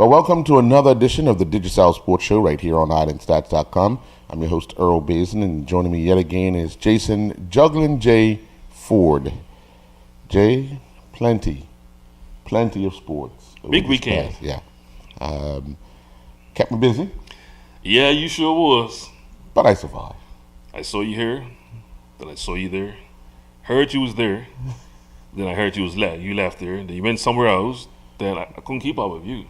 Well, welcome to another edition of the Digicel Sports Show right here on Islandstats.com. I'm your host, Earl Bazin, and joining me yet again is Jason Juggling J. Ford. Jay, plenty of sports. Big weekend. Yeah. Kept me busy. Yeah, you sure was. But I survived. I saw you here, then I saw you there. Heard you was there, then I heard you left there, then you went somewhere else, then I couldn't keep up with you.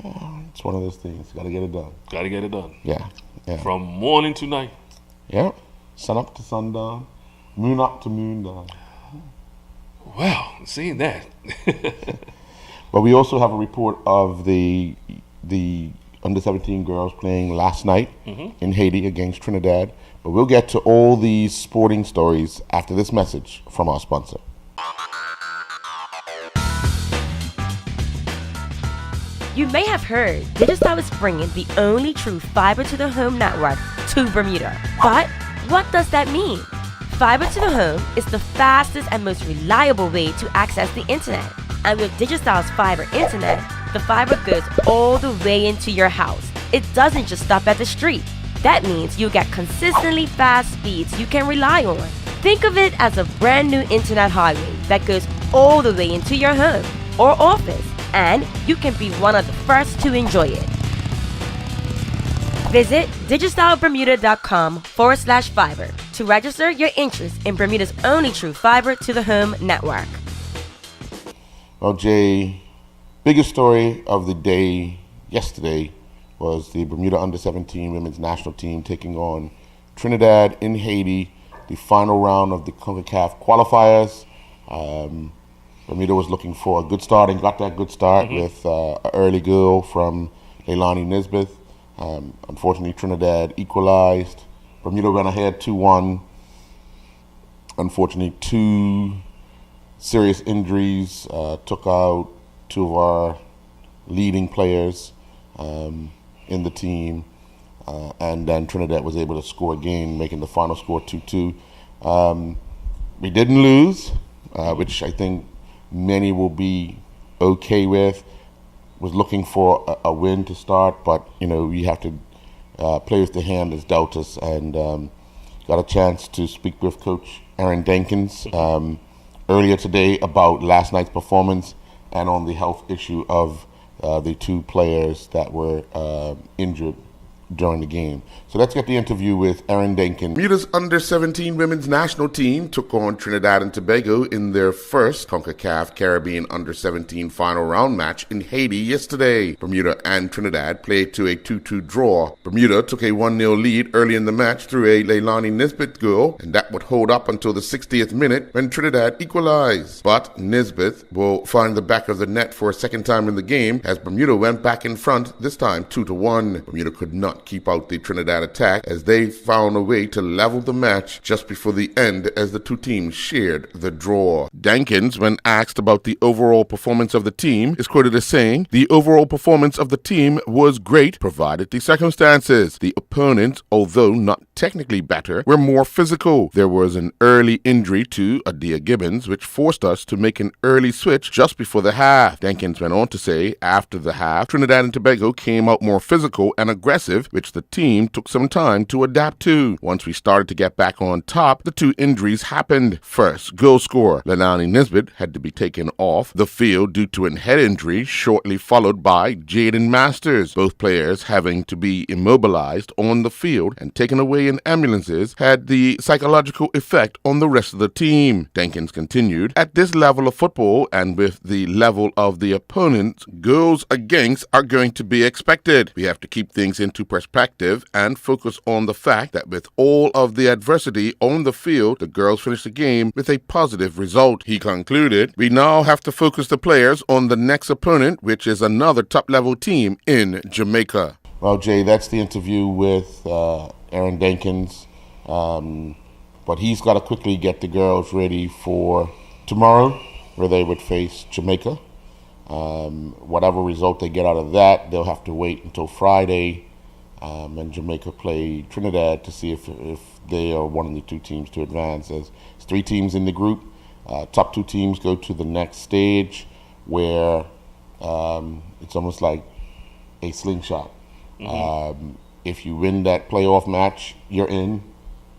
It's one of those things. Got to get it done. Got to get it done. Yeah. From morning to night. Yeah. Sun up to sundown. Moon up to moon down. Wow, seeing that. But we also have a report of the under-17 girls playing last night in Haiti against Trinidad. But we'll get to all these sporting stories after this message from our sponsor. You may have heard Digicel is bringing the only true fiber-to-the-home network to Bermuda. But what does that mean? Fiber to the home is the fastest and most reliable way to access the internet. And with Digicel's fiber internet, the fiber goes all the way into your house. It doesn't just stop at the street. That means you get consistently fast speeds you can rely on. Think of it as a brand new internet highway that goes all the way into your home or office, and you can be one of the first to enjoy it. Visit digicelbermuda.com/fiber to register your interest in Bermuda's only true fiber to the home network. Well, Jay, biggest story of the day yesterday was the Bermuda under-17 women's national team taking on Trinidad in Haiti, the final round of the CONCACAF qualifiers. Bermuda was looking for a good start and got that good start with an early goal from Leilani Nisbeth. Unfortunately, Trinidad equalized. Bermuda went ahead 2-1. Unfortunately, two serious injuries took out two of our leading players in the team. And then Trinidad was able to score again, making the final score 2-2. We didn't lose, which I think many will be okay with. Was looking for a win to start, but you have to play with the hand that's dealt us, and got a chance to speak with Coach Aaron Dankins earlier today about last night's performance and on the health issue of the two players that were injured during the game. So let's get the interview with Aaron Dankins. Bermuda's under-17 women's national team took on Trinidad and Tobago in their first CONCACAF Caribbean under-17 final round match in Haiti yesterday. Bermuda and Trinidad played to a 2-2 draw. Bermuda took a 1-0 lead early in the match through a Leilani Nisbeth goal, and that would hold up until the 60th minute when Trinidad equalized. But Nisbeth will find the back of the net for a second time in the game as Bermuda went back in front, this time 2-1. Bermuda could not keep out the Trinidad attack as they found a way to level the match just before the end as the two teams shared the draw. Dankins, when asked about the overall performance of the team, is quoted as saying, "The overall performance of the team was great, provided the circumstances. The opponents, although not technically better, were more physical. There was an early injury to Adia Gibbons, which forced us to make an early switch just before the half." Dankins went on to say, after the half, Trinidad and Tobago came out more physical and aggressive, which the team took some time to adapt to. Once we started to get back on top, the two injuries happened. First, goal scorer Leilani Nisbet had to be taken off the field due to a head injury, shortly followed by Jaden Masters. Both players having to be immobilized on the field and taken away in ambulances had the psychological effect on the rest of the team. Dankins continued, "At this level of football and with the level of the opponents, goals against are going to be expected. We have to keep things into perspective and focus on the fact that with all of the adversity on the field, the girls finished the game with a positive result." He concluded, "We now have to focus the players on the next opponent, which is another top-level team in Jamaica." Well, Jay, that's the interview with Aaron Dankins. But he's got to quickly get the girls ready for tomorrow, where they would face Jamaica. Whatever result they get out of that, they'll have to wait until Friday and Jamaica play Trinidad to see if they are one of the two teams to advance. There's three teams in the group. Top two teams go to the next stage, where It's almost like a slingshot. If you win that playoff match, you're in.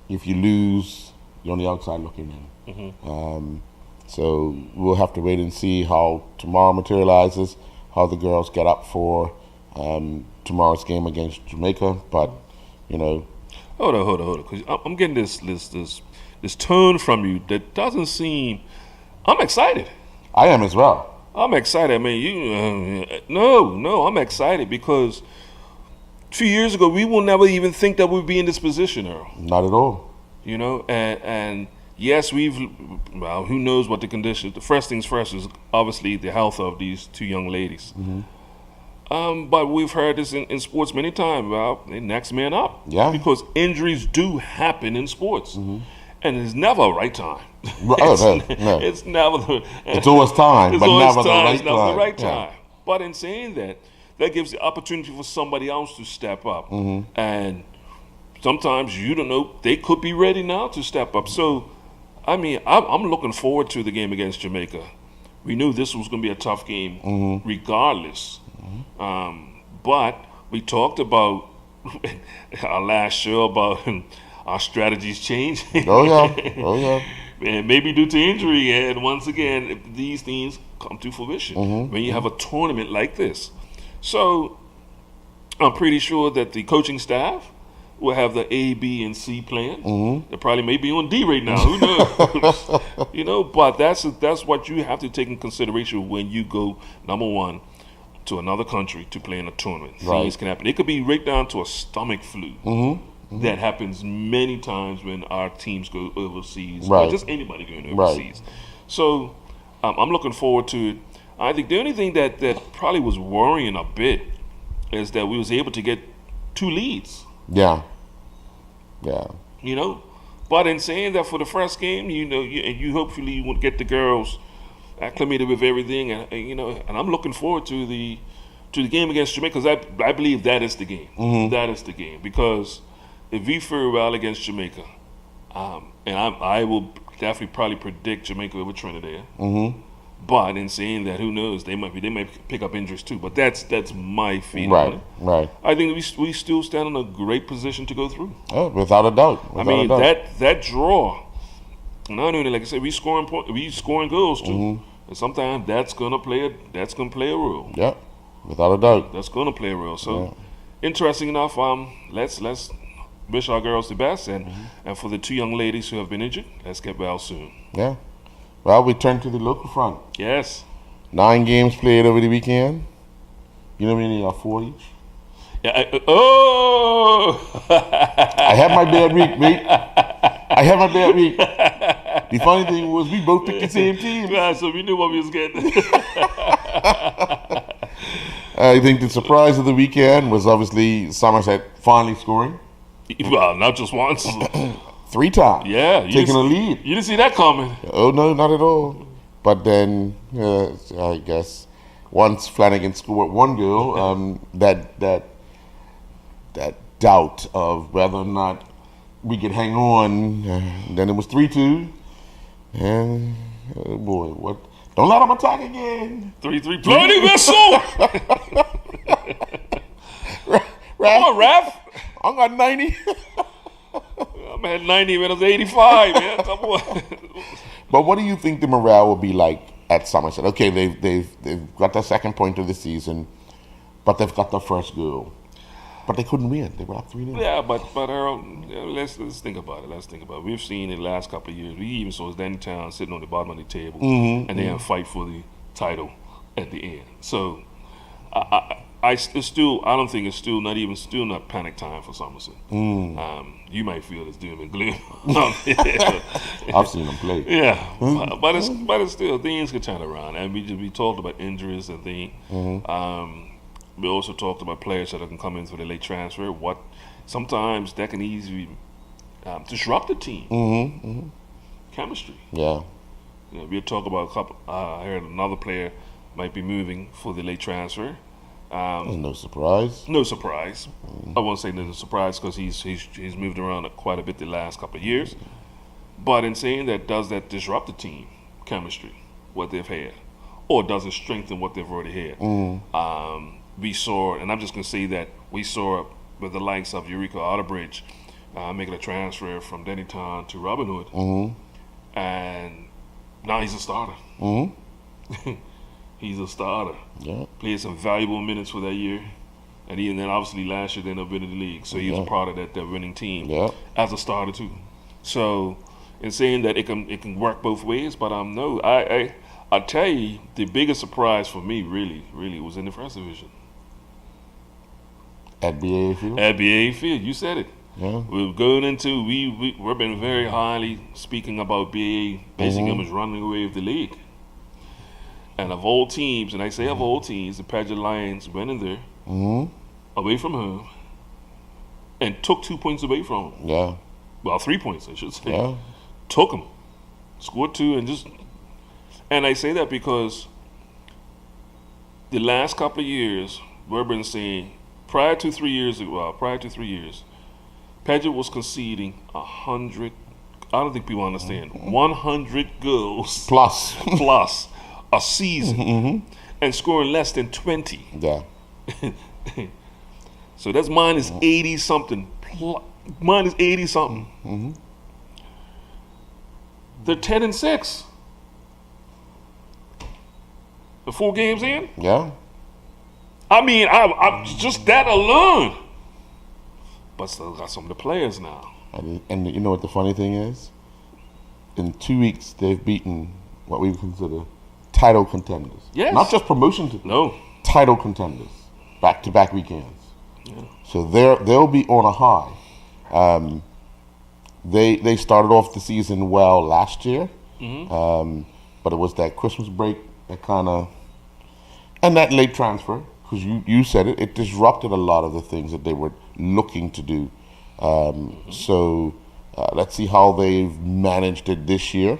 If you lose, you're on the outside looking in. So we'll have to wait and see how tomorrow materializes, how the girls get up for tomorrow's game against Jamaica. But, you know. Hold on. Because I'm getting this tone from you that doesn't seem. I'm excited. I am as well. I'm excited. I mean, no, I'm excited because 2 years ago we will never even think that we'd be in this position, Earl. Not at all. You know, and yes, who knows what the conditions. The first things first is obviously the health of these two young ladies. But we've heard this in sports many times about the next man up. Yeah. Because injuries do happen in sports. And it's never a right time. No. It's never. It's always time, but never the right time. It's never the right time. But in saying that, that gives the opportunity for somebody else to step up. And sometimes you don't know, they could be ready now to step up. So, I mean, I'm looking forward to the game against Jamaica. We knew this was going to be a tough game regardless. But we talked about our last show about our strategies changing. Oh yeah. And maybe due to injury, and once again, if these things come to fruition when you have a tournament like this. So I'm pretty sure that the coaching staff will have the A, B, and C plan. They probably may be on D right now. Who knows? You know, but that's what you have to take in consideration when you go, number one, to another country to play in a tournament. Things can happen. It could be right down to a stomach flu. That happens many times when our teams go overseas, or just anybody going overseas. So I'm looking forward to it. I think the only thing that probably was worrying a bit is that we was able to get 2 leads. Yeah. You know, but in saying that, for the first game, you know, you hopefully will get the girls acclimated with everything, and you know, and I'm looking forward to the game against Jamaica, because I believe that is the game. That is the game, because if we fare well against Jamaica, and I will definitely probably predict Jamaica over Trinidad. But in saying that, who knows? They might pick up injuries too. But that's my feeling. Right. I think we still stand in a great position to go through. Oh, without a doubt. That draw. Not only, like I said, we scoring goals too, and sometimes that's gonna play a role. Yeah, without a doubt. That's gonna play a role. So, interesting enough. Let's wish our girls the best, and for the 2 young ladies who have been injured, let's get well soon. Yeah. Well, we turn to the local front. Yes. 9 games played over the weekend. You know how many are 4 each? Yeah. I had my bad week, mate. The funny thing was we both picked the same team. Yeah, so we knew what we was getting. I think the surprise of the weekend was obviously Somerset finally scoring. Well, not just once. 3 times. Yeah. Taking a lead. You didn't see that coming. Oh, no, not at all. But then, I guess, once Flanagan scored 1 goal, that doubt of whether or not we could hang on, then it was 3-2. And, oh boy, what? Don't let them attack again. 3-3. Bloody whistle! Come on, ref. I got 90. I'm at 90 when I was 85, man. Come on. But what do you think the morale will be like at Somerset? Okay, they've got their 2nd point of the season, but they've got their first goal. But they couldn't win. They were up 3-0. Yeah, but Harold, let's think about it. We've seen in the last couple of years, we even saw Danny Town sitting on the bottom of the table and then fight for the title at the end. So I don't think it's still not panic time for Somerset. You might feel it's doom and gloom. I've seen them play. Yeah, but it's still, things can turn around, and we talked about injuries and things. We also talked about players that can come in through the late transfer. Sometimes that can easily disrupt the team. Chemistry. Yeah. You know, we'll talk about a couple. I heard another player might be moving for the late transfer. No surprise. No surprise. I won't say no surprise because he's moved around quite a bit the last couple of years. But in saying that, does that disrupt the team chemistry, what they've had? or does it strengthen what they've already had? We saw, and I'm just going to say that we saw with the likes of Eureka Otterbridge making a transfer from Dennytown to Robin Hood, and now he's a starter. He's a starter. Yeah. Played some valuable minutes for that year. And then obviously last year they ended up winning the league. So he was a part of that winning team as a starter too. So in saying that it can work both ways, but no, I tell you, the biggest surprise for me really was in the first division. At BAA Field? At BAA Field, you said it. Yeah. We're going into we've been very highly speaking about BAA basically almost running away with the league. And of all teams, and I say of all teams, the Paget Lions went in there away from home and took 2 points away from them. Yeah. Well, 3 points, I should say. Yeah. Took them, scored 2, and I say that because the last couple of years, we've been saying prior to 3 years, Paget was conceding 100. I don't think people understand 100 goals Plus. a season and scoring less than 20. Yeah. So that's minus 80 something. Minus 80 something. They're 10-6. The 4 games in. Yeah. I mean, I just that alone. But still got some of the players now. And you know what the funny thing is? In 2 weeks, they've beaten what we would consider title contenders. Yes. Not just promotion. No. Title contenders. Back-to-back weekends. Yeah. So they'll be on a high. They started off the season well last year, but it was that Christmas break that kind of, and that late transfer, because you said it disrupted a lot of the things that they were looking to do. So let's see how they've managed it this year.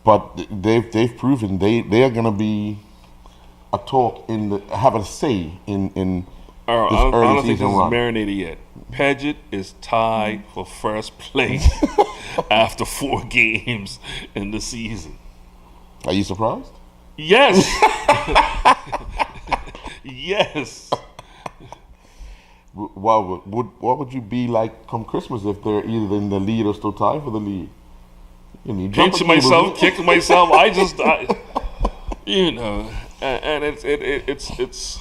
But they've proven they are going to be a talk have a say in this I early don't think this season is run. marinated yet. Paget is tied for first place after 4 games in the season. Are you surprised? Yes. Yes. What would you be like come Christmas if they're either in the lead or still tied for the lead? Pinching myself, kicking myself. And it's.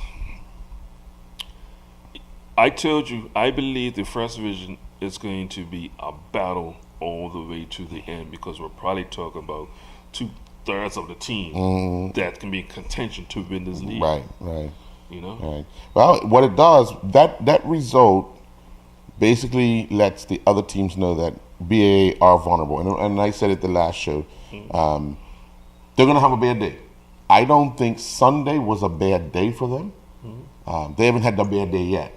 I told you, I believe the first division is going to be a battle all the way to the end because we're probably talking about 2/3 of the team that can be in contention to win this league. Right. You know? Right. Well, what it does, that result basically lets the other teams know that BAA are vulnerable. And I said it the last show. They're going to have a bad day. I don't think Sunday was a bad day for them. They haven't had a bad day yet.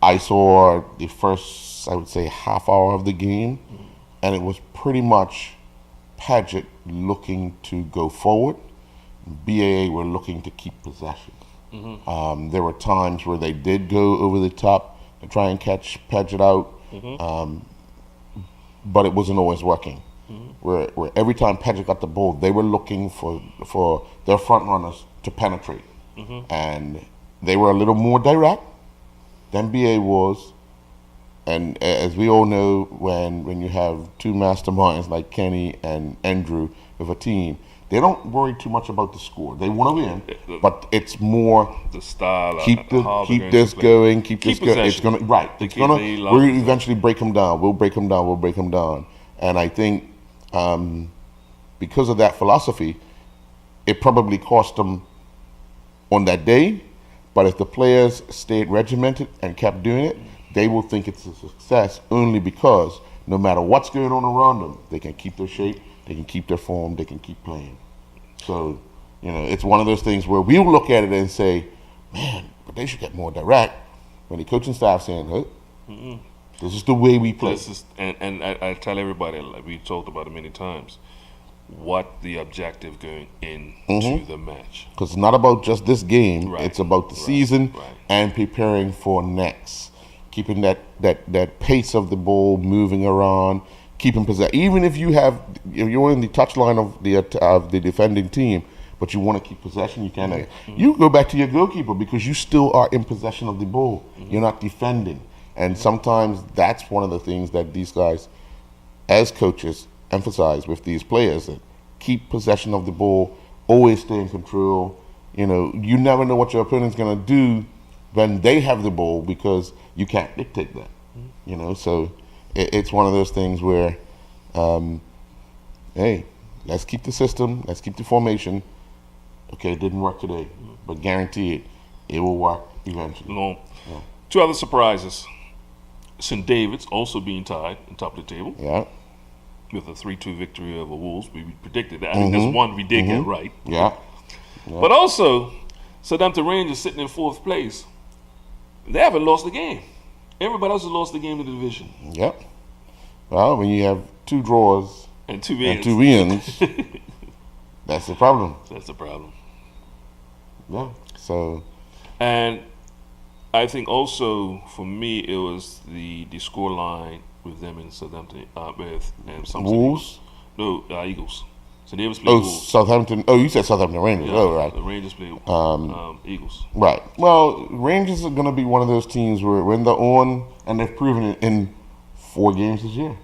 I saw the first, I would say, half hour of the game, and it was pretty much Paget looking to go forward. BAA were looking to keep possession. There were times where they did go over the top to try and catch Paget out, but it wasn't always working. Where every time Paget got the ball, they were looking for their front runners to penetrate, and they were a little more direct than BA was. And as we all know, when you have 2 masterminds like Kenny and Andrew with a team, they don't worry too much about the score. They want to win, but it's more the style. Keep this going. It's gonna We'll eventually break them down. We'll break them down. And I think because of that philosophy, it probably cost them on that day. But if the players stayed regimented and kept doing it, they will think it's a success only because no matter what's going on around them, they can keep their shape, they can keep their form, they can keep playing. So, it's one of those things where we will look at it and say, man, but they should get more direct. When the coaching staff saying, hey, this is the way we play. And I tell everybody, like we talked about it many times, what the objective going into the match. Because it's not about just this game, it's about the season and preparing for next. Keeping that pace of the ball moving around, keeping possession. Even if you're in the touchline of the defending team, but you want to keep possession, you can. You go back to your goalkeeper because you still are in possession of the ball. You're not defending. And sometimes that's one of the things that these guys, as coaches, emphasize with these players, that keep possession of the ball, always stay in control. You never know what your opponent's going to do when they have the ball because you can't dictate that. So it's one of those things where, hey, let's keep the system, let's keep the formation. Okay, it didn't work today, but guaranteed it will work eventually. No. Yeah. Two other surprises. St. David's also being tied on top of the table. Yeah. With a 3-2 victory over Wolves. We predicted that. I think there's one we did get right. Yeah. But also, Southampton Rangers sitting in 4th place. They haven't lost a game. Everybody else has lost the game in the division. Yep. Well, when you have 2 draws and 2 wins, that's the problem. That's the problem. Yeah. So. And I think also for me it was the score line with them in Southampton Wolves? No, Eagles. So they was playing Wolves. Southampton. Oh, you said Southampton Rangers. Yeah, oh, right. The Rangers play Eagles. Right. Well, Rangers are going to be one of those teams where when they're on, and they've proven it in 4 games this year.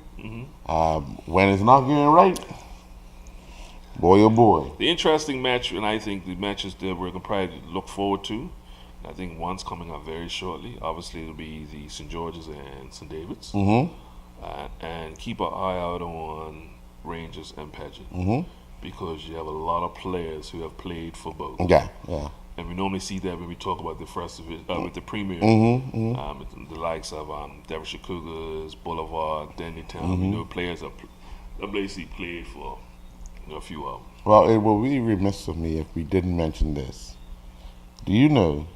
When it's not getting right, boy oh boy. The interesting match, and I think the matches that we're going to probably look forward to, I think one's coming up very shortly. Obviously, it'll be the St. George's and St. David's. And keep an eye out on Rangers and Pageant because you have a lot of players who have played for both. Yeah. And we normally see that when we talk about the first with the Premier, the likes of Derbyshire Cougars, Boulevard, Dennytown. We know players that basically played for a few of them. Well, it will be remiss of me if we didn't mention this. Do you know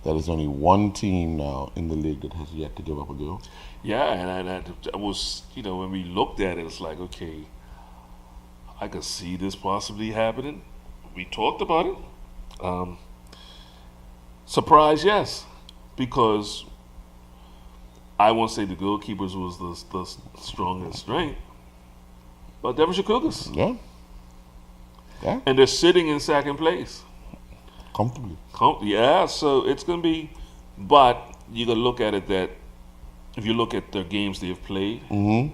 that there's only one team now in the league that has yet to give up a goal? Yeah, and I was, when we looked at it, it's like, okay, I could see this possibly happening. We talked about it. Surprise, yes, because I won't say the goalkeepers was the strongest strength, but Derbyshire Cougars. Yeah. And they're sitting in 2nd place. Comfortably. Yeah, so it's going to be, but you got to look at it that if you look at the games they have played, they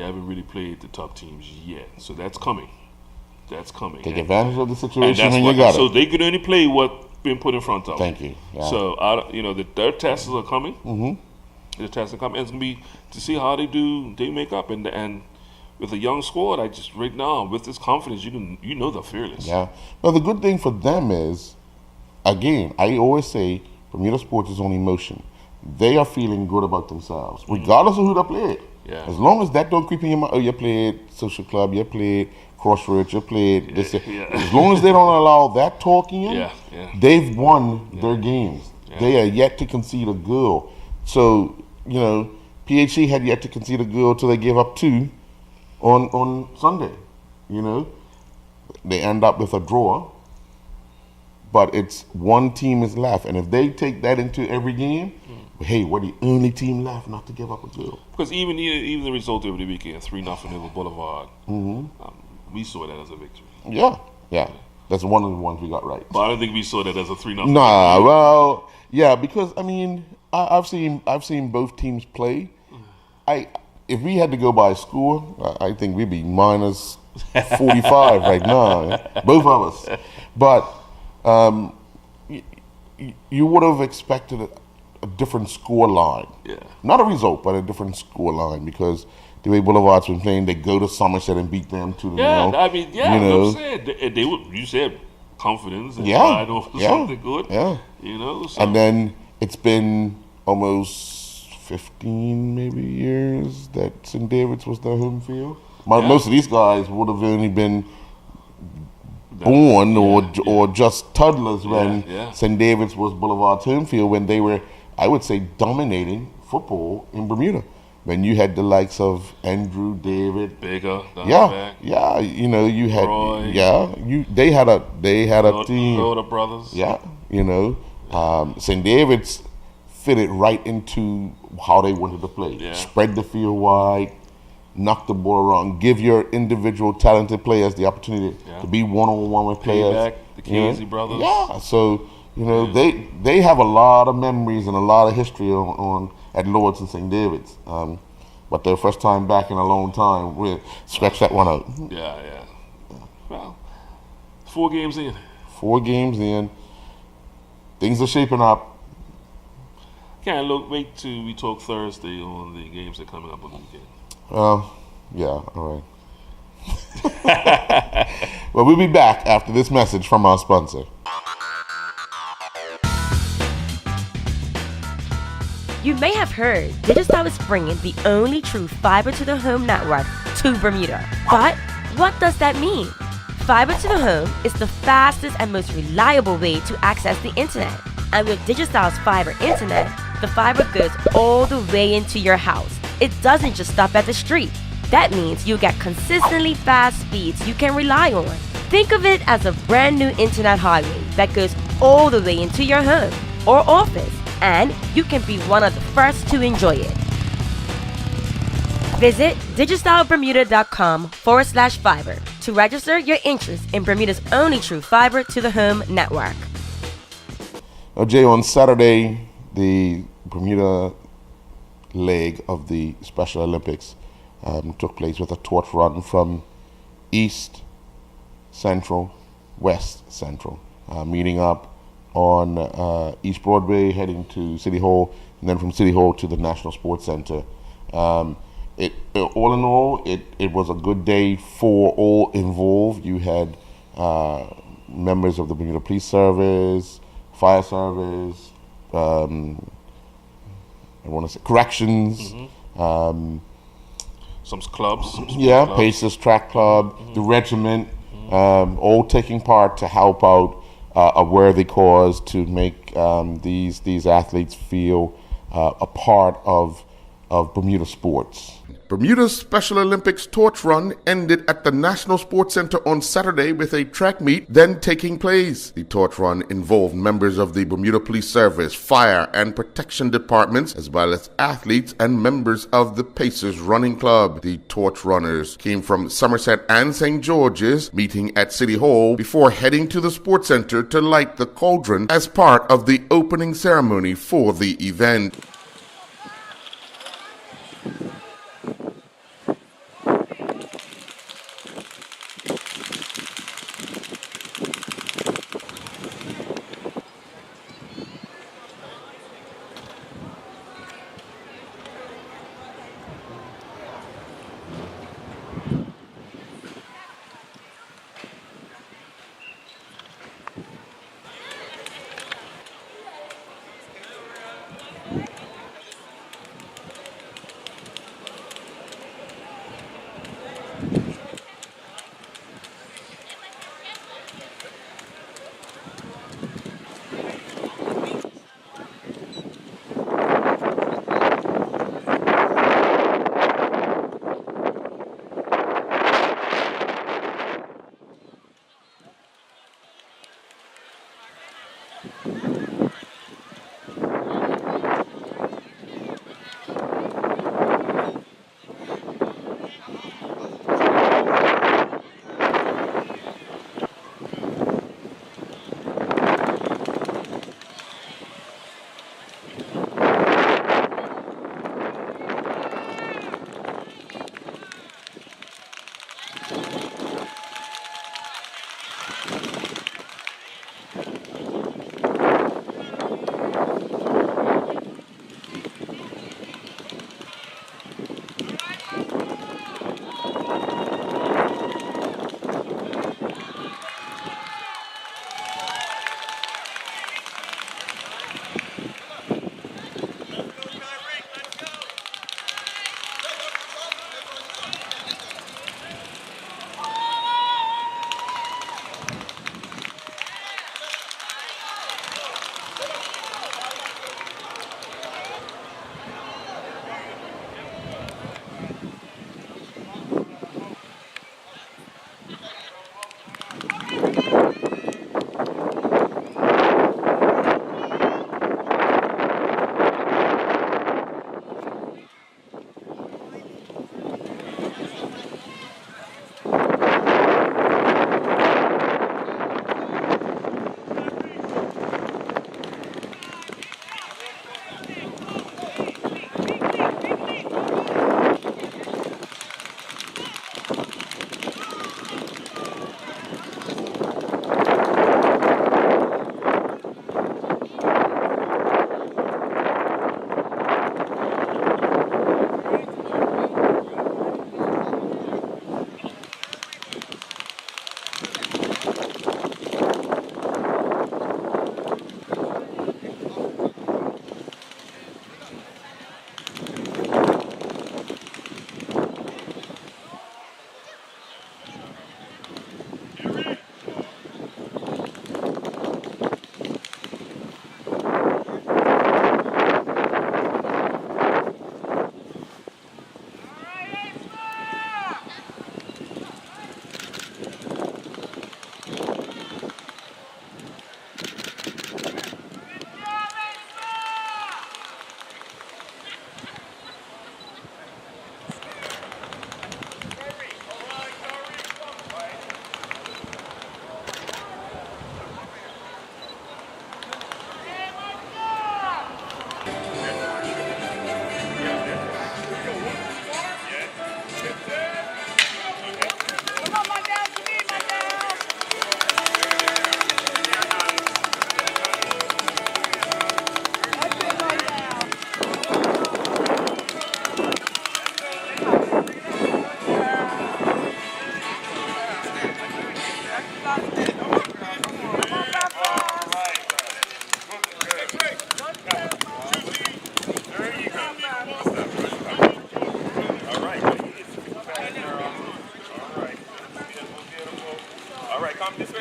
haven't really played the top teams yet. So that's coming. Take advantage of the situation when you got it. So they could only play what been put in front of them. Thank you. Yeah. So, their tests are coming. The tests are coming. And it's going to be to see how they make up. And with a young squad, right now, with this confidence, you know they're fearless. Yeah. Well, the good thing for them is, again, I always say Bermuda sports is only motion. They are feeling good about themselves, regardless of who they play. Yeah. As long as that don't creep in your mind, you played social club, you played crossroads, you played this. As long as they don't allow that talking in, they've won their games. Yeah. They are yet to concede a goal. So, PHC had yet to concede a goal till they gave up 2 on Sunday. They end up with a draw. But it's one team is left, and if they take that into every game, hey, we're the only team left not to give up a goal. Because even the result over the weekend, 3-0 over Boulevard, we saw that as a victory. Yeah, that's one of the ones we got right. But I don't think we saw that as a 3-0. Nah, well, yeah, because I've seen both teams play. If we had to go by score, I think we'd be minus 45 right now, both of us. But you would have expected a different score line. Yeah. Not a result, but a different score line because the way Boulevard's been playing, they go to Somerset and beat them 2-0. You said confidence and pride over something good. Yeah. So. And then it's been almost 15 maybe years that St. David's was their home field. Most of these guys would have only been born or just toddlers when St. David's was Boulevard's home field when they were, I would say, dominating football in Bermuda. When you had the likes of Andrew, David, Bigger, you had Roy, they had a team. Older brothers. St. David's fitted right into how they wanted to play. Yeah. Spread the field wide, knock the ball around, give your individual talented players the opportunity to be one-on-one with players. Payback, the Casey brothers. Yeah, so they have a lot of memories and a lot of history on at Lords and St. David's. But their first time back in a long time, we'll scratch that one out. Yeah. Well, 4 games in. 4 games in. Things are shaping up. Can't wait till we talk Thursday on the games that are coming up on the weekend. Yeah, all right. Well, we'll be back after this message from our sponsor. You may have heard Digicel is bringing the only true fiber to the home network to Bermuda. But what does that mean? Fiber to the home is the fastest and most reliable way to access the internet. And with Digicel's fiber internet, the fiber goes all the way into your house. It doesn't just stop at the street. That means you'll get consistently fast speeds you can rely on. Think of it as a brand new internet highway that goes all the way into your home or office, and you can be one of the first to enjoy it. Visit digicelbermuda.com/fiber to register your interest in Bermuda's only true fiber to the home network. Jay, on Saturday, the Bermuda leg of the Special Olympics took place with a torch run from East Central, West Central, meeting up on East Broadway, heading to City Hall, and then from City Hall to the National Sports Center. All in all, it was a good day for all involved. You had members of the Bermuda Police Service, Fire Service, I want to say corrections, some clubs. clubs. Pacers Track Club, the regiment, all taking part to help out a worthy cause to make these athletes feel a part of Bermuda sports. Bermuda's Special Olympics torch run ended at the National Sports Center on Saturday with a track meet then taking place. The torch run involved members of the Bermuda Police Service, Fire and Protection Departments, as well as athletes and members of the Pacers Running Club. The torch runners came from Somerset and St. George's, meeting at City Hall before heading to the Sports Center to light the cauldron as part of the opening ceremony for the event.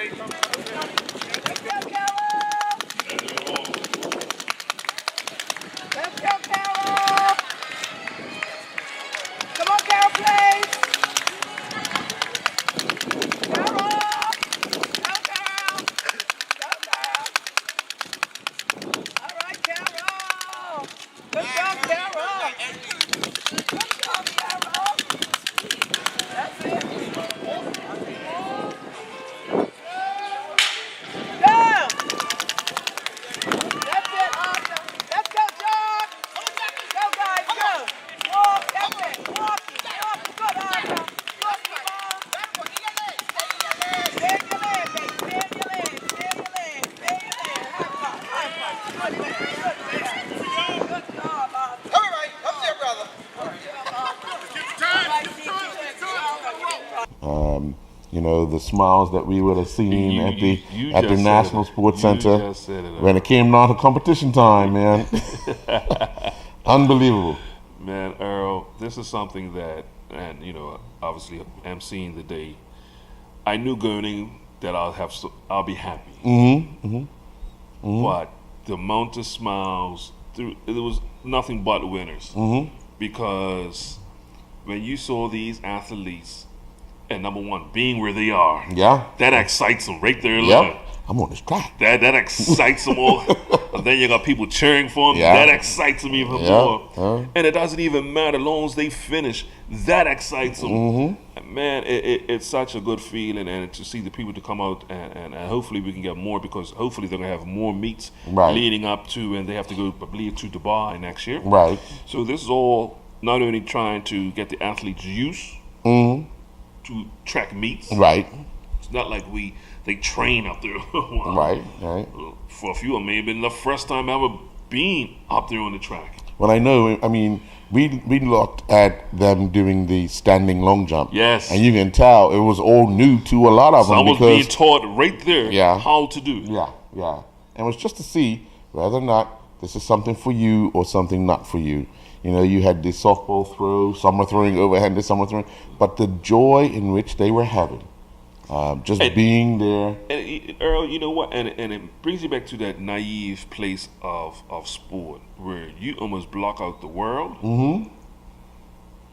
Let's go, Carol! Come on, Carol, please! Carol! Go, Carol! Go, Carol! All right, Carol! Good job, Carol! Good job, Carol! That's it! Go! That's it, awesome! Let's go, John! Go, guys, go! Walk, that's it! Walking, walking, good, awesome! Good, come on! Stay in your lane, baby! Stay in your lane! Stay in your lane! Stay in your lane! High five! Good man! Good man! Good job, awesome! All right, up there, brother. Good job, awesome! All right, DG, let's go. You know, the smiles that we would have seen You at the just National said it. Sports You Center just said it. when it came down to competition time, man. Unbelievable. Man, Earl, this is something that, and obviously, I'm seeing the day. I knew going in that I'll be happy. But the amount of smiles, it was nothing but winners. Because when you saw these athletes, and number one, being where they are, Yeah. that excites them right there. Yep. I'm on this track. That excites them all. And then you got people cheering for them. Yeah. That excites them even Yeah. more. And it doesn't even matter as long as they finish. That excites them. Man, it's such a good feeling, and to see the people to come out and hopefully we can get more, because hopefully they're gonna have more meets Right. leading up to, and they have to go, I believe, to Dubai next year. Right. So this is all not only trying to get the athletes used to track meets. Right. It's not like they train up there. Wow. Right. Right. For a few of them, may have been the first time ever being up there on the track. Well, I know. I mean, we looked at them doing the standing long jump. Yes. And you can tell it was all new to a lot of them Some was because being taught right there Yeah. how to do. Yeah, yeah. And it was just to see whether or not this is something for you or something not for you. You know, you had the softball throw, some were throwing overhanded, some were throwing, but the joy in which they were having, just being there. And Earl, you know what? And it brings you back to that naive place of sport where you almost block out the world.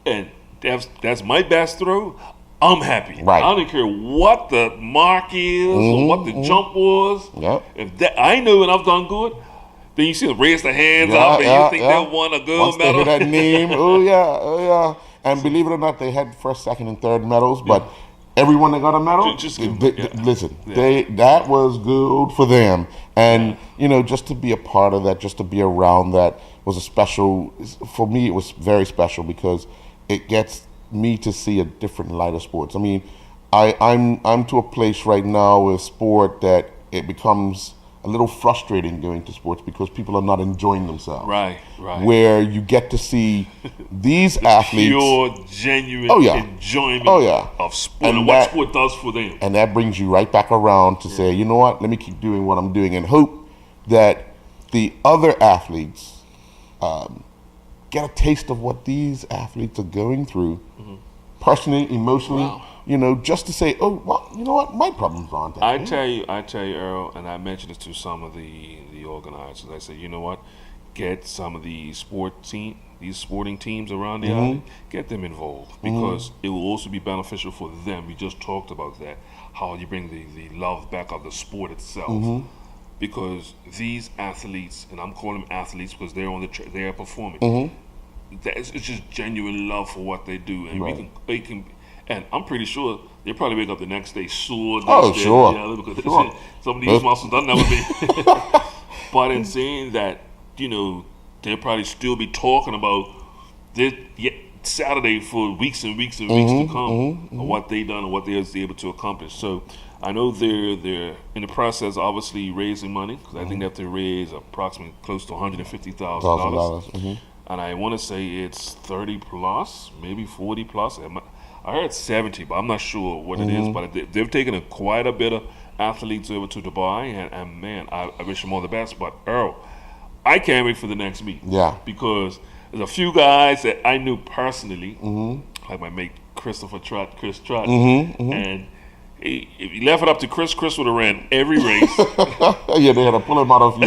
And that's my best throw. I'm happy. Right. I don't care what the mark is or what the jump was. Yep. If that I know when I've done good, then you see them raise their hands Yeah, up and yeah, you think yeah. they won a gold Once they medal. hear that name, oh yeah. And believe it or not, they had first, second, and third medals, but everyone that got a medal, Just listen, Yeah. that was good for them. And, just to be a part of that, just to be around that was a special, for me, it was very special because it gets me to see a different light of sports. I mean, I'm to a place right now with sport that it becomes a little frustrating going to sports because people are not enjoying themselves. Right. Where you get to see these athletes. Pure, genuine enjoyment of sport and what sport does for them. And that brings you right back around to say, you know what, let me keep doing what I'm doing and hope that the other athletes get a taste of what these athletes are going through, personally, emotionally. Wow. Just to say, oh, well, you know what, my problems aren't that I big. tell you, Earl, and I mentioned this to some of the organizers. I said, you know what, get some of these sporting teams around the island, get them involved because it will also be beneficial for them. We just talked about that, how you bring the love back of the sport itself. Because these athletes, and I'm calling them athletes because they're on they are performing. It's just genuine love for what they do, and they can. And I'm pretty sure they probably wake up the next day sore. Sure. Yeah, look at this shit. Some of these muscles don't never be. But in saying that, they'll probably still be talking about this Saturday for weeks and weeks and weeks to come, of what they done and what they was able to accomplish. So I know they're in the process, obviously raising money because I think they have to raise approximately close to $150,000. And I want to say it's 30 plus, maybe 40 plus. I heard 70, but I'm not sure what it is. But they've taken quite a bit of athletes over to Dubai, and man, I wish them all the best. But Earl, I can't wait for the next meet. Yeah. Because there's a few guys that I knew personally, like my mate Chris Trott, and If you left it up to Chris would have ran every race. Yeah, they had to pull him out of.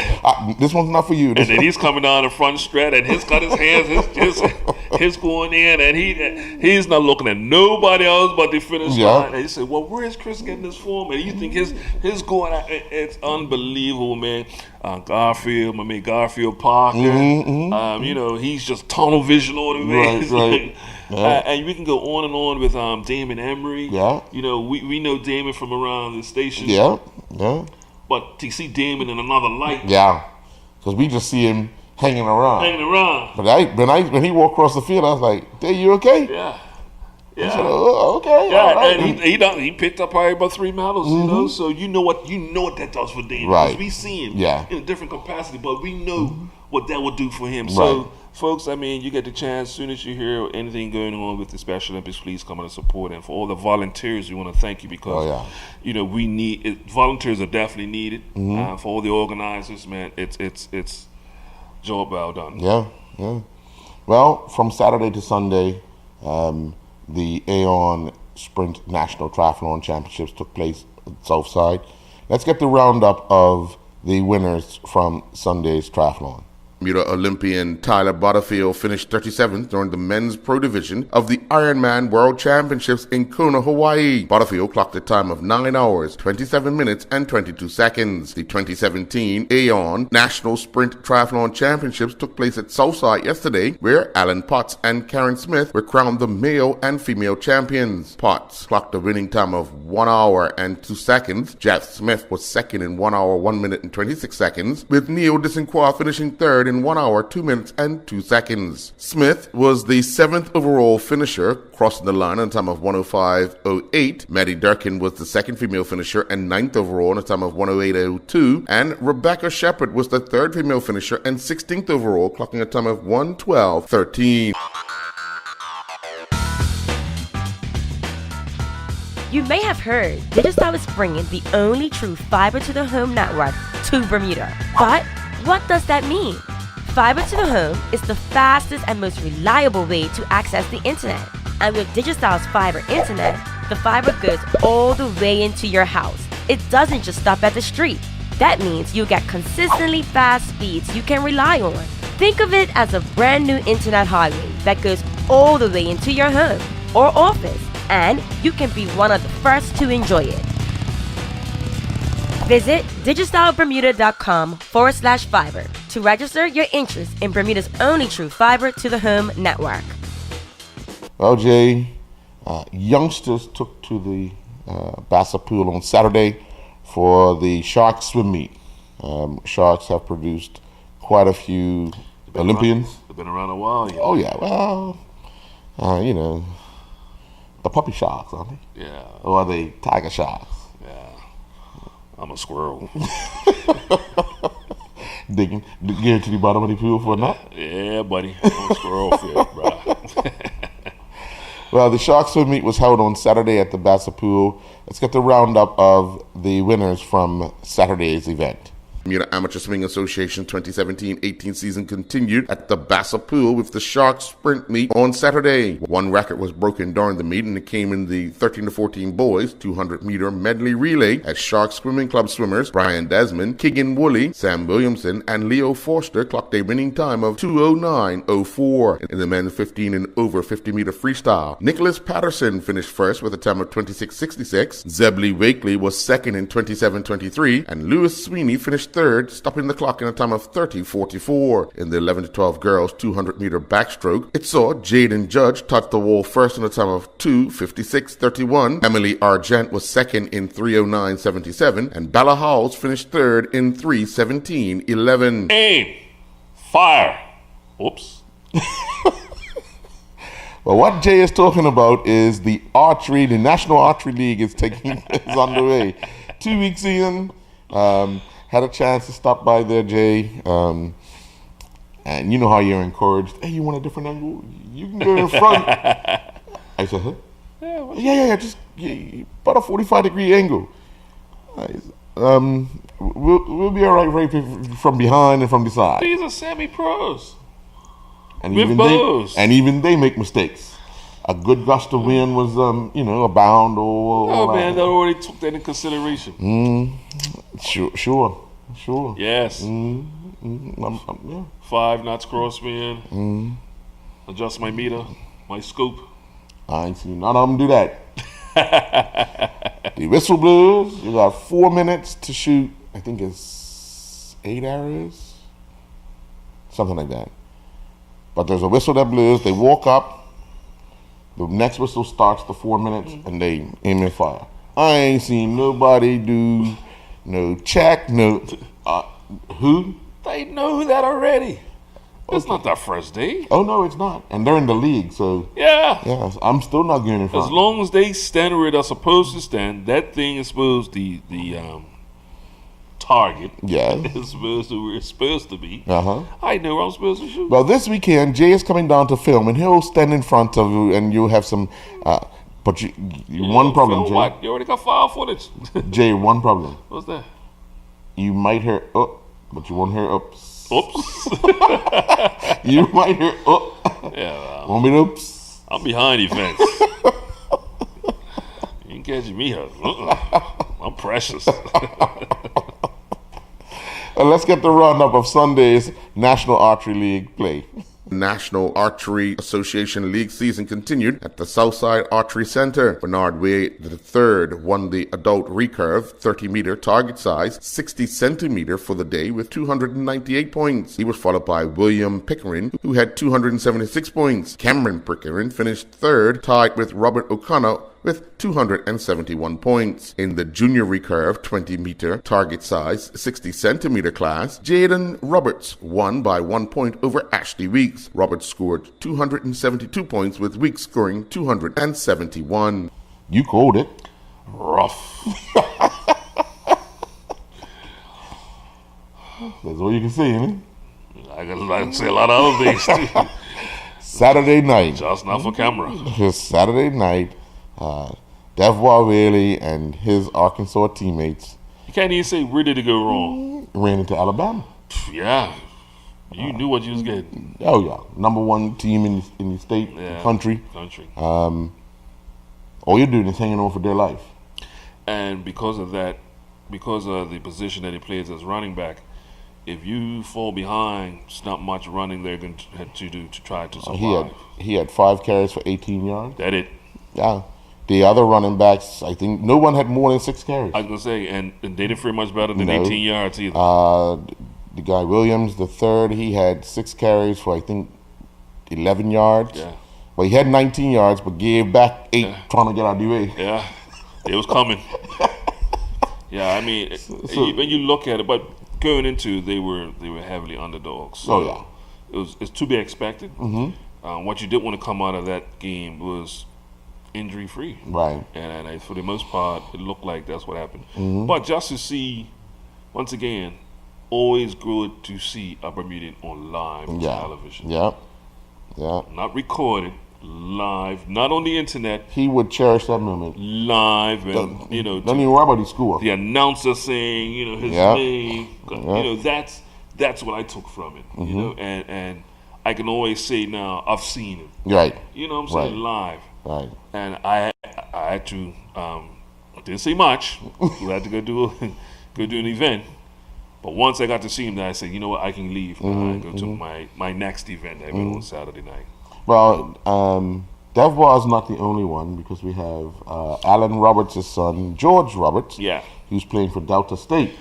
This one's not for you. And then he's coming down the front stretch, and he's got his hands, his going in, and he's not looking at nobody else but the finish line. And he said, "Well, where is Chris getting this from?" And you think his going, it's unbelievable, man. Garfield, my man Garfield Parker. You know, he's just tunnel vision on him, right. Yeah. And we can go on and on with Damon Emery. Yeah. You know, we know Damon from around the station. Yeah. But to see Damon in another light. Yeah. Because we just see him hanging around. But when he walked across the field, I was like, "Hey, you okay?" Yeah. He said, "Oh, okay." Yeah, all right. and he picked up probably about 3 medals, you know. So you know what that does for Damon. Right. Because we see him in a different capacity, but we know what that would do for him. So, folks, I mean, you get the chance. As soon as you hear anything going on with the Special Olympics, please come and support. And for all the volunteers, we want to thank you because, you know, we need it. Volunteers are definitely needed. For all the organizers, man, it's job well done. Yeah. Well, from Saturday to Sunday, the Aon Sprint National Triathlon Championships took place at Southside. Let's get the roundup of the winners from Sunday's triathlon. Bermuda Olympian Tyler Butterfield finished 37th during the men's pro division of the Ironman World Championships in Kona, Hawaii. Butterfield clocked a time of 9 hours, 27 minutes, and 22 seconds. The 2017 Aon National Sprint Triathlon Championships took place at Southside yesterday, where Alan Potts and Karen Smith were crowned the male and female champions. Potts clocked a winning time of 1 hour and 2 seconds. Jeff Smith was second in 1 hour, 1 minute, and 26 seconds, with Neil Disinqua finishing third in 1 hour, 2 minutes, and 2 seconds. Smith was the 7th overall finisher, crossing the line on a time of 105.08. Maddie Durkin was the second female finisher and 9th overall on a time of 108.02. And Rebecca Shepard was the third female finisher and 16th overall, clocking a time of 112.13. You may have heard Digicel is bringing the only true fiber-to-the-home network to Bermuda. But what does that mean? Fiber to the home is the fastest and most reliable way to access the internet. And with Digicel's fiber internet, the fiber goes all the way into your house. It doesn't just stop at the street. That means you get consistently fast speeds you can rely on. Think of it as a brand new internet highway that goes all the way into your home or office, and you can be one of the first to enjoy it. Visit digicelbermuda.com/fiber to register your interest in Bermuda's only true fiber to the home network. Well, Jay, youngsters took to the Bassa Pool on Saturday for the Shark swim meet. Sharks have produced quite a few Olympians. They've been around a while. Yeah. Oh, yeah. Well, you know, the puppy sharks, aren't they? Yeah. Or are they tiger sharks? I'm a squirrel. Getting to the bottom of the pool for a nap? Yeah, buddy. I'm a squirrel fish, bro. Well, the Shark swim meet was held on Saturday at the Bassa Pool. Let's get the roundup of the winners from Saturday's event. Bermuda Amateur Swimming Association 2017-18 season continued at the Bassa Pool with the Shark Sprint meet on Saturday. One record was broken during the meet, and it came in the 13 to 14 boys 200-meter medley relay as Shark Swimming Club swimmers Brian Desmond, Keegan Woolley, Sam Williamson, and Leo Forster clocked a winning time of 2:09.04 in the men's 15 and over 50-meter freestyle. Nicholas Patterson finished first with a time of 26:66. Zebley Wakely was second in 27:23, and Lewis Sweeney finished third, stopping the clock in a time of 30:44. In the 11 to 12 girls 200-meter backstroke, it saw Jaden Judge touch the wall first in a time of 2:56.31. Emily Argent was second in 3:09.77, and Bella Howells finished third in 3:17.11. Aim, fire. Oops. Well, what Jay is talking about is the archery. The National Archery League is underway. 2 weeks in. Had a chance to stop by there, Jay, and you know how you're encouraged. Hey, you want a different angle? You can go in front. I said, huh? Yeah. Just about a 45-degree angle. We'll be all right from behind and from the side. These are semi-pros. And with bows. Even they make mistakes. a good gust of wind was, a bound or. Oh man, they already took that in consideration. Sure. Yes. Yeah. 5 knots crosswind. Adjust my meter, my scope. I ain't seen none of them do that. The whistle blows. You got 4 minutes to shoot. I think it's 8 arrows, something like that. But there's a whistle that blows. They walk up. The next whistle starts the 4 minutes, and they aim and fire. I ain't seen nobody do no check, no who. They know that already. It's not that first day. Oh no, it's not. And they're in the league, so Yeah. I'm still not getting in front. As long as they stand where they're supposed to stand, that thing is supposed the target. Yeah. Is supposed to where it's supposed to be. Uh-huh. I know where I'm supposed to shoot. Well, this weekend, Jay is coming down to film, and he'll stand in front of you, and you'll have some. But one problem, Phil, Jay. what? You already got file footage. Jay, one problem. What's that? You might hear up, but you won't hear ups. Oops. You might hear up. Yeah, well, Won't be oops. I'm behind the fence. You ain't catching me here. I'm precious. Let's get the roundup of Sunday's National Archery League play. National Archery Association League season continued at the Southside Archery Center. Bernard Wade III won the adult recurve 30-meter target size, 60 centimeter for the day with 298 points. He was followed by William Pickering, who had 276 points. Cameron Pickering finished third, tied with Robert O'Connor with 271 points. In the junior recurve 20-meter target size 60 centimeter class, Jaden Roberts won by 1 point over Ashley Weeks. Roberts scored 272 points with Weeks scoring 271. You called it. Rough. That's all you can say, ain't it? I can say a lot of other things too. Saturday night. Just not for camera. Saturday night, Devois Whaley and his Arkansas teammates You can't even say where did it go wrong. ran into Alabama. Yeah. You knew what you was getting. Oh yeah, number one team in the state, the country. All you're doing is hanging on for dear life. And because of that, because of the position that he plays as running back, if you fall behind, it's not much running they're going to have to do to try to survive. He had 5 carries for 18 yards. That it. Yeah. The other running backs, I think, no one had more than 6 carries. I was going to say, and they didn't fare much better than No. 18 yards either. The guy Williams, the third, he had 6 carries for, I think, 11 yards. Yeah. Well, he had 19 yards, but gave back 8 trying to get out of the way. Yeah. It was coming. Yeah, I mean, when you look at it, but going into, they were heavily underdogs. So it's to be expected. Mm-hmm. What you did want to come out of that game was injury free, right? And for the most part, it looked like that's what happened. Mm-hmm. But just to see, once again, always good to see a Bermudian on live television. Yeah. Not recorded, live, not on the internet. He would cherish that moment. Live, and don't even worry about the score. The announcer saying, his name. That's what I took from it. Mm-hmm. And I can always say now I've seen it. Right. You know what I'm saying? Right. Live. Right. And I had to didn't say much. We had to go do an event. But once I got to see him, then I said, you know what, I can leave now and go to my next event I went on Saturday night. Well, Devois is not the only one, because we have Alan Roberts' son, George Roberts, who's playing for Delta State.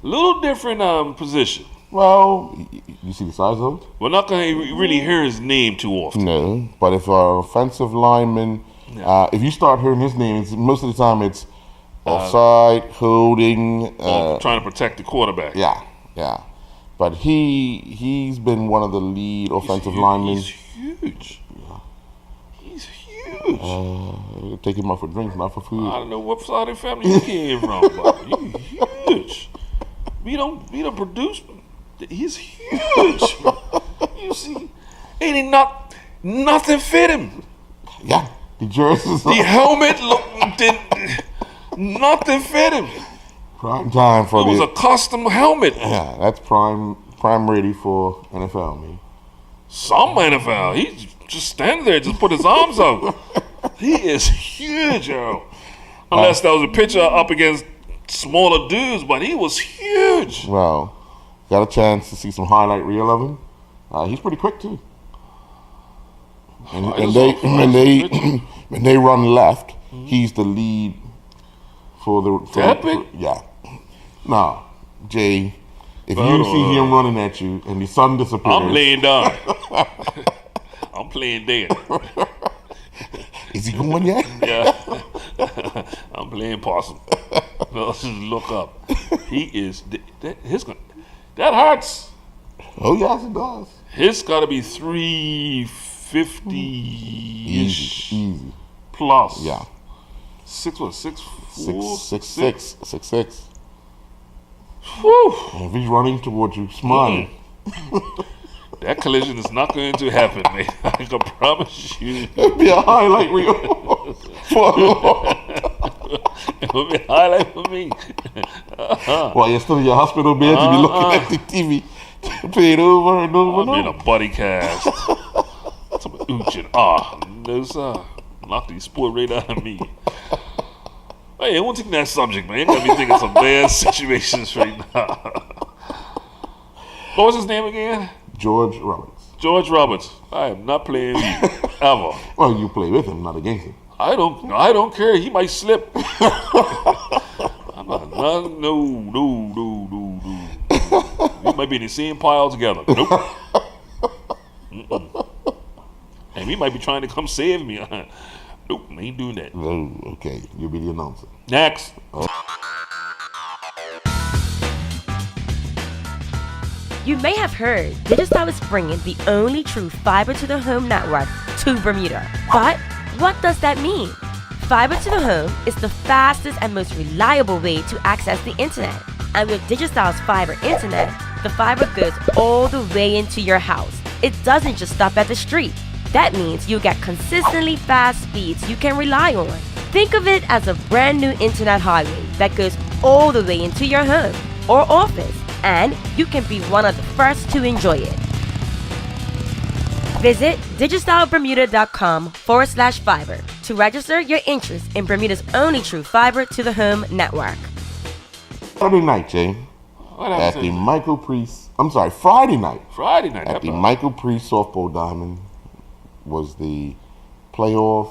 Little different position. Well, you see the size of it? We're not going to really hear his name too often. No, but if an offensive lineman, if you start hearing his name, most of the time it's offside, holding. Trying to protect the quarterback. Yeah. But he's been one of the lead offensive linemen. He's huge. He's huge. Take him out for drinks, not for food. I don't know what side of the family you came from, but he's huge. We don't produce. He's huge. You see, nothing fit him. Yeah, the jerseys. The helmet nothing fit him. Prime time for It was a custom helmet. Yeah, that's prime ready for NFL, man. Some NFL. He's just standing there, just put his arms out. He is huge, yo. Unless that was a pitcher up against smaller dudes, but he was huge. Well, got a chance to see some highlight reel of him. He's pretty quick too. And when they run left, he's the lead for the. That big? Yeah. Now, Jay, if you see him running at you and the sun disappears, I'm laying down. I'm playing dead. Is he going yet? Yeah. I'm playing possum. Let's just look up. He is. That hurts. Oh yes, it does. His got to be 350-ish Easy. plus. Yeah. 6'4"? 6'6". Whew. And if he's running towards you, smiling. That collision is not going to happen, man. I can promise you. It'd be a highlight reel for It would be a highlight for me. While you're still in your hospital bed, you be looking at the TV, playing over and over and I'm in over. a buddy cast. Some oochin. No, sir. Knock the sport right out of me. Hey, I won't take that subject, man. You got me thinking some bad situations right now. What was his name again? George Roberts. George Roberts. I am not playing you ever. Well, you play with him, not against him. I don't care. He might slip. I'm not, no. We might be in the same pile together. Nope. And we might be trying to come save me. Nope, I ain't doing that. Oh, okay. You'll be the announcer. Next. You may have heard Digicel is bringing the only true fiber to the home network to Bermuda. But what does that mean? Fiber to the home is the fastest and most reliable way to access the internet. And with Digicel's fiber internet, the fiber goes all the way into your house. It doesn't just stop at the street. That means you get consistently fast speeds you can rely on. Think of it as a brand new internet highway that goes all the way into your home or office, and you can be one of the first to enjoy it. Visit digicelbermuda.com/fiber to register your interest in Bermuda's only true fiber to the home network. Friday night, Jay. What At happened the to Michael Priest. I'm sorry, Friday night. Friday night? At the Michael Priest Softball Diamond was the playoff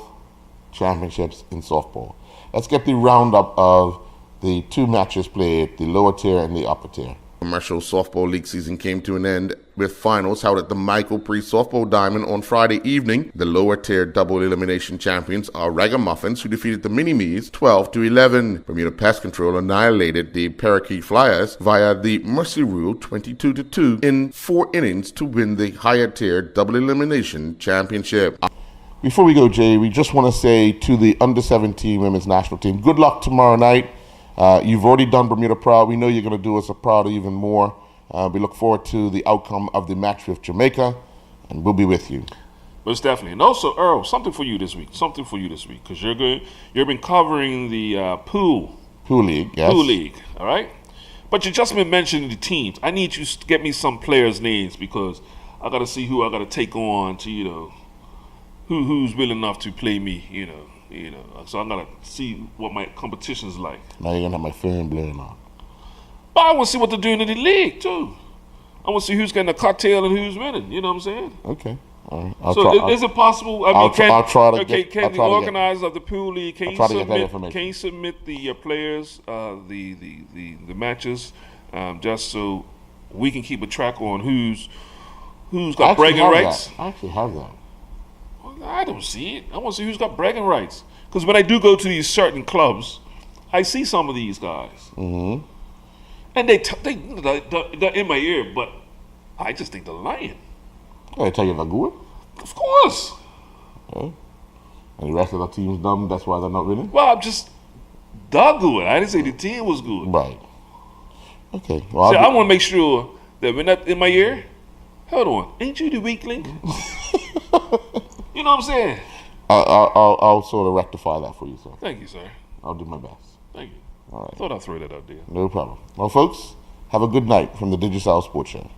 championships in softball. Let's get the roundup of the two matches played, the lower tier and the upper tier. Commercial Softball League season came to an end with finals held at the Michael Priest Softball Diamond on Friday evening. The lower tier double elimination champions are Ragamuffins, who defeated the Mini-Me's 12-11. Bermuda Pest Control annihilated the Parakeet Flyers via the Mercy Rule 22-2 in 4 innings to win the higher tier double elimination championship. Before we go, Jay, we just want to say to the under-17 women's national team, good luck tomorrow night. You've already done Bermuda proud. We know you're going to do us a proud even more. We look forward to the outcome of the match with Jamaica, and we'll be with you. Most definitely. And also, Earl, something for you this week. Because you've been covering the pool League, yes. Pool League, all right? But you just been mentioning the teams. I need you to get me some players' names because I got to see who I got to take on to, who's willing enough to play me, So I gotta see what my competition's like. Now you're gonna have my phone blowing on. But I want to see what they're doing in the league too. I want to see who's getting a cocktail and who's winning. You know what I'm saying? Okay. All right. Is it possible? I mean, can the organizers of the pool league can you submit the players, the matches, just so we can keep a track on who's got bragging rights? I actually have that. I don't see it. I want to see who's got bragging rights. Because when I do go to these certain clubs, I see some of these guys. Mm-hmm. And they're in my ear, but I just think they're lying. They tell you they're good? Of course. Okay. And the rest of the team's dumb, that's why they're not winning? Well, they're good. I didn't say the team was good. Right. Okay. Well, I want to make sure that when that's in my ear, hold on, ain't you the weak link? You know what I'm saying? I'll sort of rectify that for you, sir. Thank you, sir. I'll do my best. Thank you. All right. Thought I'd throw that out there. No problem. Well, folks, have a good night from the Digicel Sports Show.